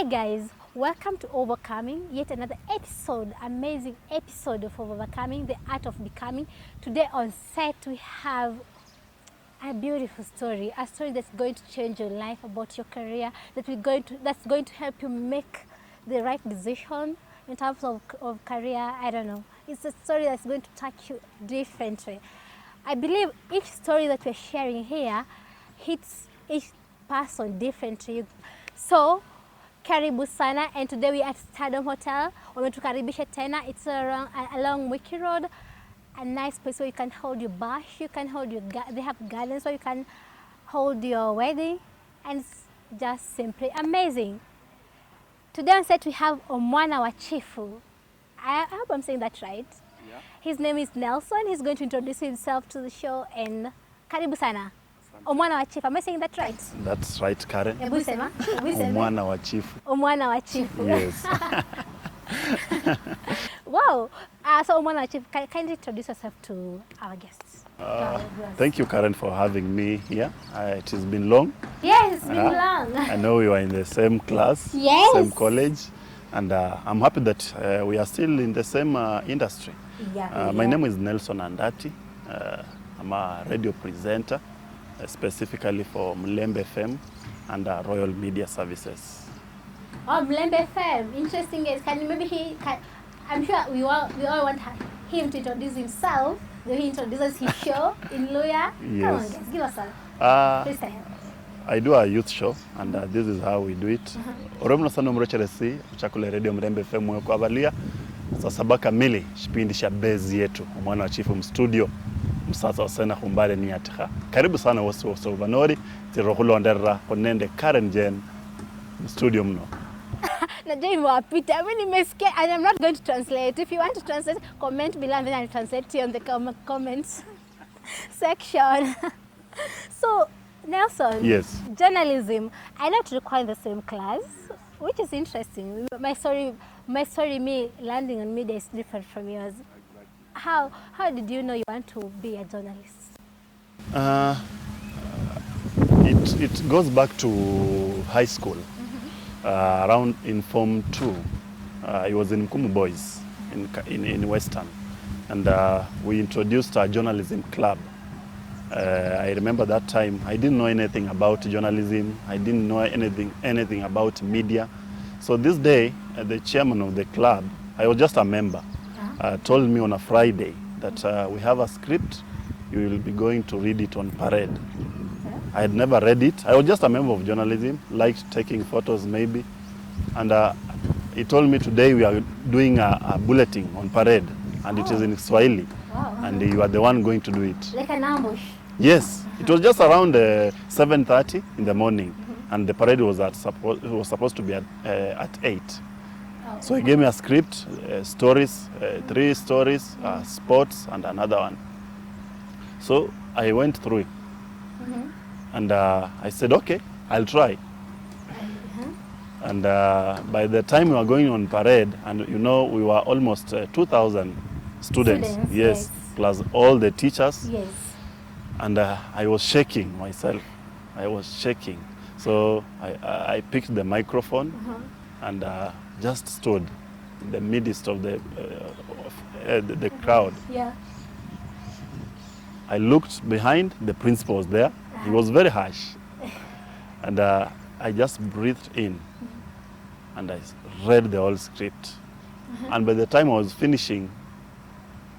Hey guys, welcome to Overcoming, yet another episode, amazing episode of Overcoming, the art of becoming. Today on set we have a beautiful story, a story that's going to change your life, about your career, that's going to help you make the right decision in terms of career. I don't know. It's a story that's going to touch you differently. I believe each story that we're sharing here hits each person differently. So karibu sana, and today we are at Stardom Hotel. Wametukaribisha tena. It's along Wiki Road, a nice place where you can hold your bash, you can hold your they have gardens where you can hold your wedding, and it's just simply amazing. Today on set we have Omwana wa Chifu. I hope I'm saying that right. Yeah. His name is Nelson. He's going to introduce himself to the show, and karibu sana. Omwana wa Chifu. Am I saying that right? That's right, Karen. Omwana wa Chifu. Omwana wa Chifu. Yes. Wow. So Omwana wa Chifu, kindly introduce yourself to our guests. Thank you, Karen, for having me here. It has been long. Yes, it's been long. I know we were in the same class, yes, same college, and I'm happy that we are still in the same industry. Yeah, my name is Nelson Andati. I'm a radio presenter, specifically for Mulembe FM and Royal Media Services. Oh, Mulembe FM. Interesting. Can you maybe I'm sure we all want him to introduce himself. He introduces his show in Luya. Yes. Come on, guys, give us a freestyle. I do a youth show, and this is how we do it. Oromno sana mrocheresi uchakule radio Mulembe FM mwe kwa balia. Saa 7 kamili kipindi cha Baze Yetu, Omwana wa Chifu studio. Msasa wasena kumbale ni atika. Karibu sana wose uvanori tirokulo ndera konende Karen Jen studio mno. Najua imewapita. I mean, nimesikia, and I'm not going to translate. If you want to translate, comment below and then I'll translate to you on the comments section. So, Nelson. Yes. Journalism. I know to require the same class, which is interesting. My story, me landing on media is different from yours. How did you know you want to be a journalist? It goes back to high school. Around in Form 2, I was in Mkumu Boys in Western, and we introduced a journalism club. I remember that time I didn't know anything about journalism. I didn't know anything about media. So this day, the chairman of the club, I was just a member, told me on a Friday that we have a script. You will be going to read it on parade. I had never read it. I was just a member of journalism, liked taking photos maybe. And he told me today we are doing a bulletin on parade, and it is in Swahili. Wow. And you are the one going to do it. Like an ambush? Yes. It was just around 7:30 in the morning, and the parade was supposed to be at 8. Oh. So he gave me a script, stories, 3 stories, sports, and another one. So I went through it. And I said, okay, I'll try. And by the time we were going on parade, and you know, we were almost 2,000 students, yes, plus all the teachers. Yes. And I was shaking myself. I was shaking. So I picked the microphone and just stood in the midst of the crowd. Yeah. I looked behind, the principal was there. He was very harsh. And I just breathed in and I read the whole script. And by the time I was finishing,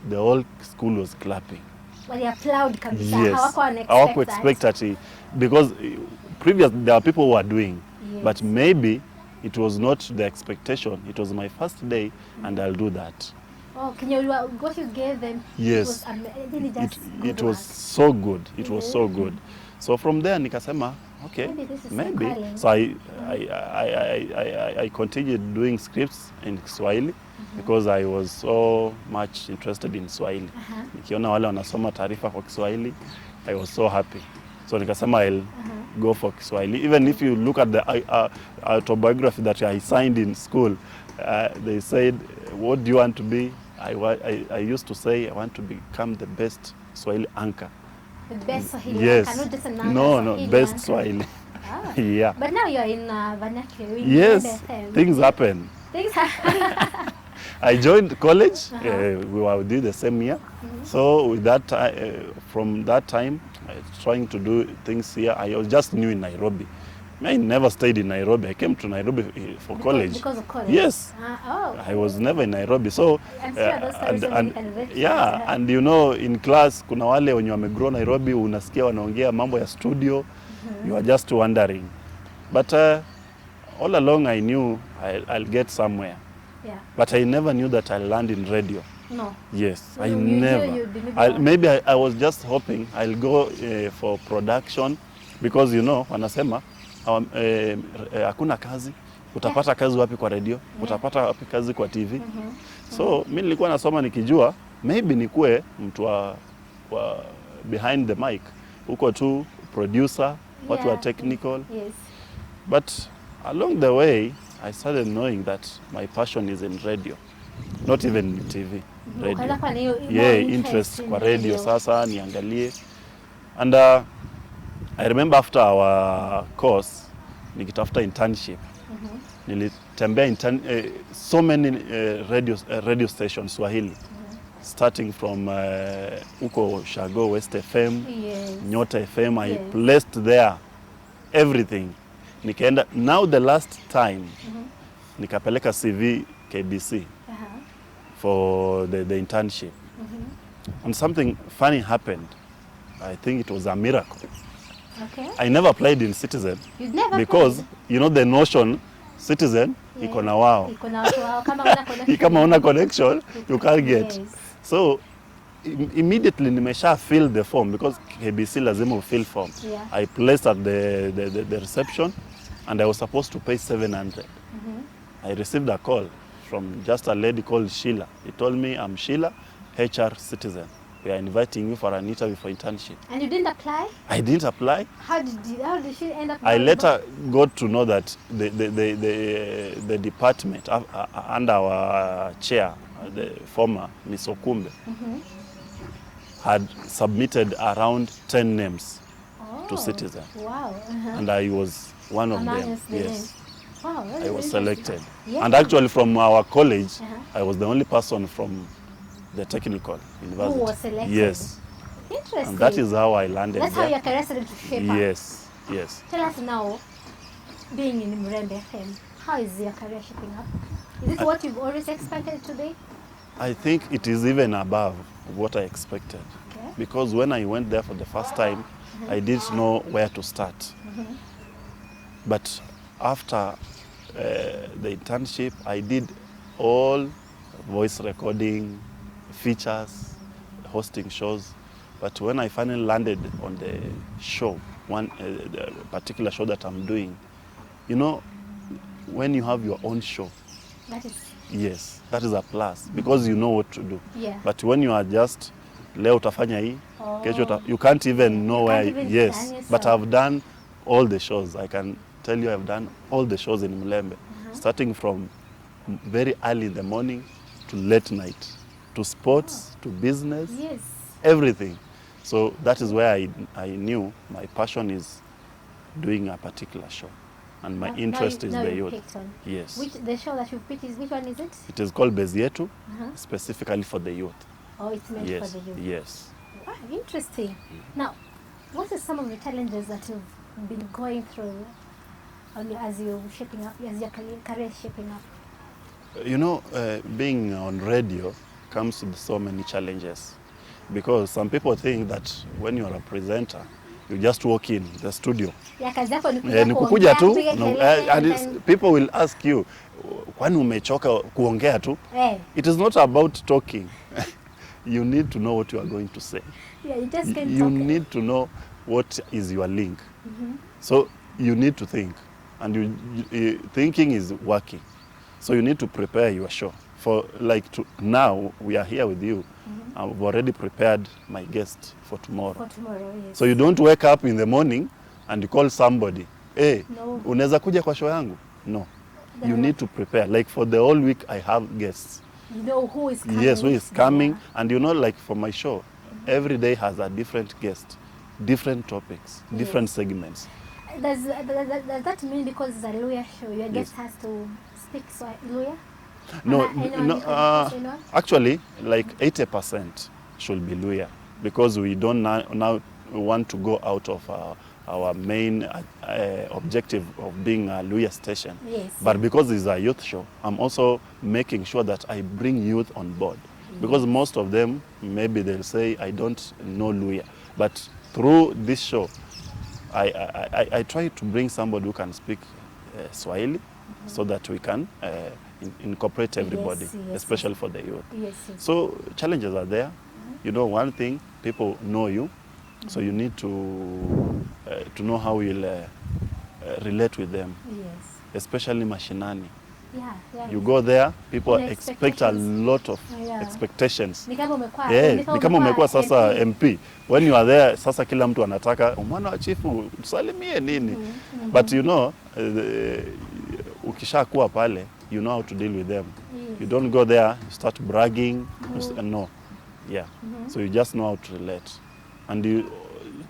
the whole school was clapping. Well, they applaud kabisa. Yes. Hawakuwa expect that. Because previous there are people who are doing, yes, but maybe it was not the expectation. It was my first day, and I'll do that. Oh, what you gave them? Yes. It was so good. It was so good. So from there, nikasema, okay, maybe. So I continued doing scripts in Swahili because I was so much interested in Swahili. Nikiona wale wanasoma taarifa kwa Kiswahili, I was so happy. So nikasema I'll go for Kiswahili. Even if you look at the autobiography that I signed in school, they said, what do you want to be? I used to say I want to become the best Swahili anchor. The best Swahili yes. anchor, not just another No, Swahili best anchor. Swahili. Ah. Yeah. But now you're in vernacular. In Yes, Mulembe FM. things happen. Things happen. I joined college. Uh-huh. We did the same year. So with that, from that time, trying to do things here. I was just new in Nairobi. I never stayed in Nairobi. I came to Nairobi for college. Because of college? Yes. Oh. I was never in Nairobi. So I'm sure those stories and, you can relate to. yeah, and you know, in class kuna wale wenye wamegrow Nairobi, unasikia wanaongea mambo ya studio. You are just wondering. But all along I knew I'll get somewhere. Yeah. But I never knew that I'll land in radio. No. Yes, So I you never. knew you'd be moving Maybe I was just hoping I'll go for production because you know wanasema hakuna kazi, utapata kazi wapi kwa radio, utapata wapi kazi kwa TV. So mimi nilikuwa nasoma nikijua maybe nikuwe mtu wa behind the mic, uko tu producer, watu wa technical. Yes. But along the way I started knowing that my passion is in radio, not even in TV. Radio. Yeah, interest kwa radio sasa niangalie. And I remember after our course nikitafuta internship. Nilitembea so many radio stations Swahili. Starting from uko Shago West FM, Yes. Nyota FM, I placed there everything. Nikaenda, now the last time nikapeleka CV KBC for the internship. And something funny happened. I think it was a miracle. Okay. I never applied in Citizen. You'd never because applied? you know the notion Citizen iko na wao. Iko na watu wao kama una connection. Kama una connection you can't get. Yes. So immediately nimesha fill the form because KBC lazima fill form. Yeah. I placed at the reception and I was supposed to pay 700. I received a call from just a lady called Sheila. He told me, I'm Sheila, HR Citizen. We are inviting you for an interview for internship. And you didn't apply? I didn't apply. How did she end up? I later got to know that the department under our chair, the former Ms. Okumbe, had submitted around 10 names to Citizen. Wow. And I was one of them. Yes. Wow, I was selected. Yeah. And actually from our college, I was the only person from the technical university. Who was selected? Yes. Interesting. And that is how I landed That's there. how your career started to shape up. Yes, yes. Tell us now, being in Mulembe FM, how is your career shaping up? Is it what you've always expected to be? I think it is even above what I expected. Okay. Because when I went there for the first time, I didn't know where to start. But after the internship, I did all voice recording, features, hosting shows. But when I finally landed on the show, the particular show that I'm doing, you know, when you have your own show, That is, yes, that is a plus because you know what to do. yeah. But when you are just leo utafanya hii, kesho you can't even know where. Yes, but I've done all the shows. I can tell you I've done all the shows in Mulembe, starting from very early in the morning to late night, to sports, to business, Yes. everything. So that is where I knew my passion is doing a particular show. And my interest is the youth. Yes. The show that you've picked is, which one is it? It is called Baze Yetu, specifically for the youth. Oh, it's meant Yes, for the youth. yes. Wow, interesting. Now, what are some of the challenges that you've been going through as you're shaping up, as your career is shaping up? You know, being on radio comes with so many challenges because some people think that when you are a presenter, you just walk in the studio. Ya kazi yako ni Ni kukuja tu, and people will ask you, kwani umechoka kuongea tu? It is not about talking. You need to know what you are going to say. Yeah, you just can't You talk. need to know what is your link. So you need to think, and thinking is working. So you need to prepare your show. For now, we are here with you. I've already prepared my guest for tomorrow. For tomorrow, yes. So you don't wake up in the morning and you call somebody, hey, No. unaweza kuja kwa show yangu? No. You need to prepare. Like for the whole week, I have guests. You know who is coming. Yes, who is coming. Yeah. And you know, like for my show, every day has a different guest, different topics, different segments. does that mean because it's a Luya show, your guest has to speak Luya? No, Anyone no. you can say no? Actually, like 80% should be Luya, because we don't now want to go out of our main objective of being a Luya station. Yes. But because it's a youth show, I'm also making sure that I bring youth on board. Because Yes. most of them, maybe they'll say, I don't know Luya. But through this show, I try to bring somebody who can speak Swahili, so that we can incorporate everybody, Yes, yes, especially for the youth. Yes, yes. So challenges are there. You know, one thing, people know you, so you need to know how you'll relate with them, Yes. especially mashinani. Yeah. You go there, people Kuna expect a lot of Yeah. expectations. Ni kama umekuwa Ni kama umekuwa sasa MP. MP. When you are there, sasa kila mtu anataka Omwana wa chifu tusalimie nini. But you know, ukishakuwa pale, you know how to deal with them. Yes. You don't go there, you start bragging. No. Yeah. So you just know how to relate. And the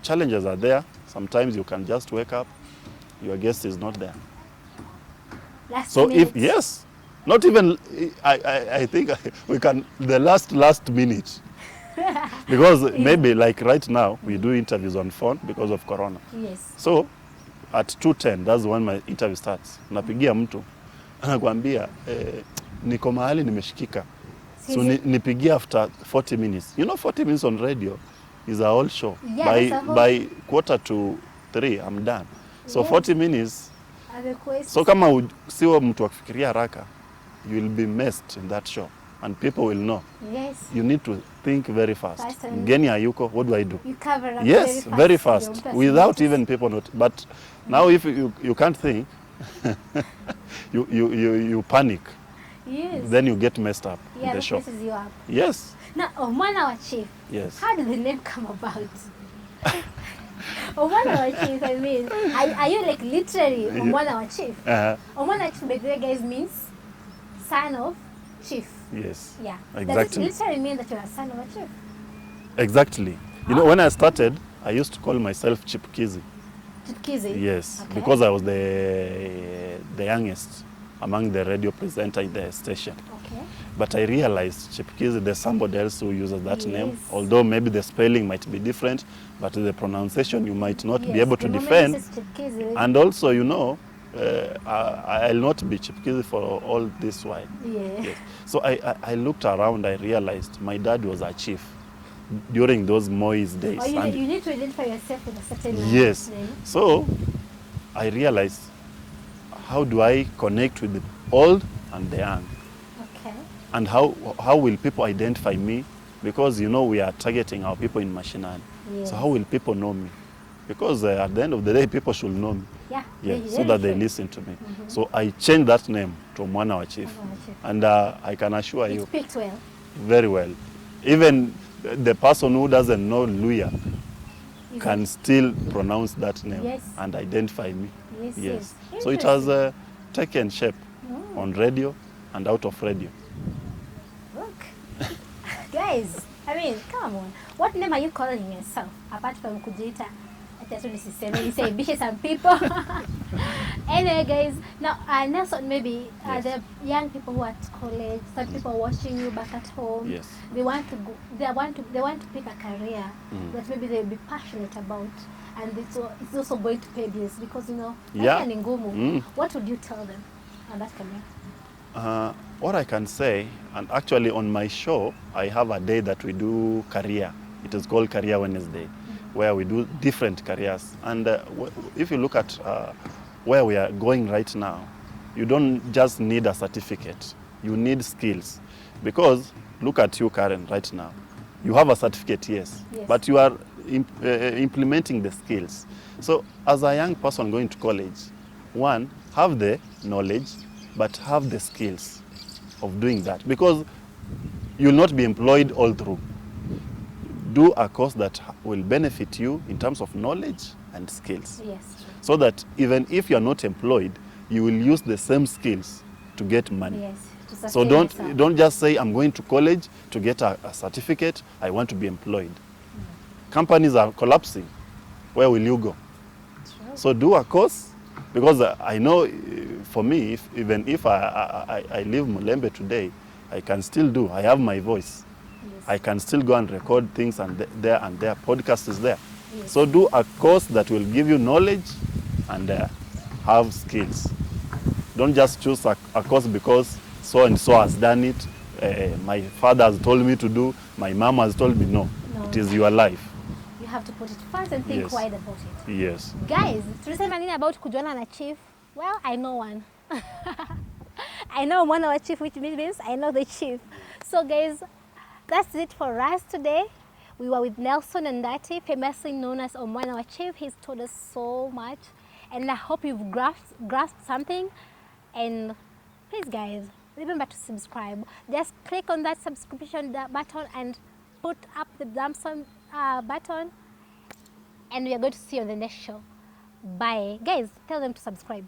challenges are there. Sometimes you can just wake up, your guest is not there. Last So minute. if, yes, not even, I think we can, the last minute. Because maybe like right now, we do interviews on phone because of Corona. Yes. So at 2:10, that's when my interview starts. Napigia mtu, anakuambia, niko mahali nimeshikika. So nipigie after 40 minutes. You know, 40 minutes on radio is a whole show. Yeah, that's a whole- By 2:45, I'm done. So Yes. 40 minutes. So kama siwa mtu wa kufikiria haraka, you will be messed in that show. And people will know. Yes. You need to think very fast. Fast and- Mgeni hayuko, what do I do? You cover up Yes, very fast, Your person without notice. even people not. But now if you can't think, you panic. Yes. Then you get messed up in Yeah, the that show. messes you up. Yes. Now, Omwana wa chief. Yes. How did the name come about? Omwana wa chief, I mean, are you like literally Omwana wa chief? Omwana wa chief, by the way, guys, means son of chief. Yes. Yeah. Exactly. Does it literally mean that you're a son of a chief? Exactly. You know, when I started, I used to call myself Chipkizi. Chipkizi? Yes, Okay. because I was the youngest among the radio presenter in the station. Okay. But I realized Chipkizi, there's somebody else who uses that name. Yes. Although maybe the spelling might be different, but the pronunciation you might not be Yes, able to the moment defend. it says Chipkizi, And also, you know, I'll not be Chipkizi for all this while. yeah. Yes. So I looked around, I realized my dad was a chief during those Moise days. Or you And need to identify yourself with a certain yes. name. So I realized, how do I connect with the old and the young? Okay. And how will people identify me? Because, you know, we are targeting our people in Mashinani. Yes. So how will people know me? Because at the end of the day, people should know me. Yeah. Yeah, very so that they true. listen to me. So I changed that name to Omwana wa Chief. Omwana wa Chief. And I can assure It you, speaks well. very well. Even the person who doesn't know Luya Is can it? still pronounce that name Yes. and identify me. Yes, Yes. yes. So it has Interesting. taken shape on radio and out of radio. Look. Guys, I mean, come on. What name are you calling yourself? Apart from Kujita. You say bishes some people. Anyway, guys, now Nelson, maybe Yes. the young people who are at college, some people are watching you back at home. Yes. They want to go, they want to pick a career that maybe they'll be passionate about, and it's also going to pay bills because you know. Yeah. maisha ni ngumu. Mm. What would you tell them on that career? What I can say, and actually on my show, I have a day that we do career. It is called Career Wednesday, where we do different careers. And if you look at where we are going right now, you don't just need a certificate. You need skills. Because look at you, Karen, right now. You have a certificate, yes. But you are implementing the skills. So as a young person going to college, one, have the knowledge, but have the skills of doing that. Because you'll not be employed all through. Do a course that will benefit you in terms of knowledge and skills. Yes. So that even if you are not employed, you will use the same skills to get money. Yes. To So sustain yourself. don't just say, I'm going to college to get a certificate, I want to be employed. Companies are collapsing. Where will you go? True. So do a course, because I know for me, even if I leave Mulembe today, I can still do. I have my voice. Yes. I can still go and record things, and there podcast is there. Yes. So do a course that will give you knowledge and have skills. Don't just choose a course because so and so has done it. My father has told me to do. My mom has told me no. It is your life. You have to put it first and think wide about it. Yes. Guys, tulisema nini about kujuana na chief? Well, I know one. I know one of our chief, which means I know the chief. So guys, that's it for us today. We were with Nelson and Dati, famously known as Omwana, our chief. He's told us so much, and I hope you've grasped something. And please guys, remember to subscribe. Just click on that subscription button and put up the thumbs up button, and we are going to see you on the next show. Bye. Guys, tell them to subscribe.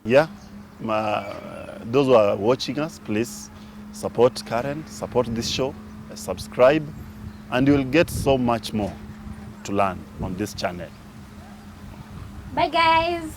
Yeah, those who are watching us, please support Karen, support this show, subscribe, and you'll get so much more to learn on this channel. Bye guys.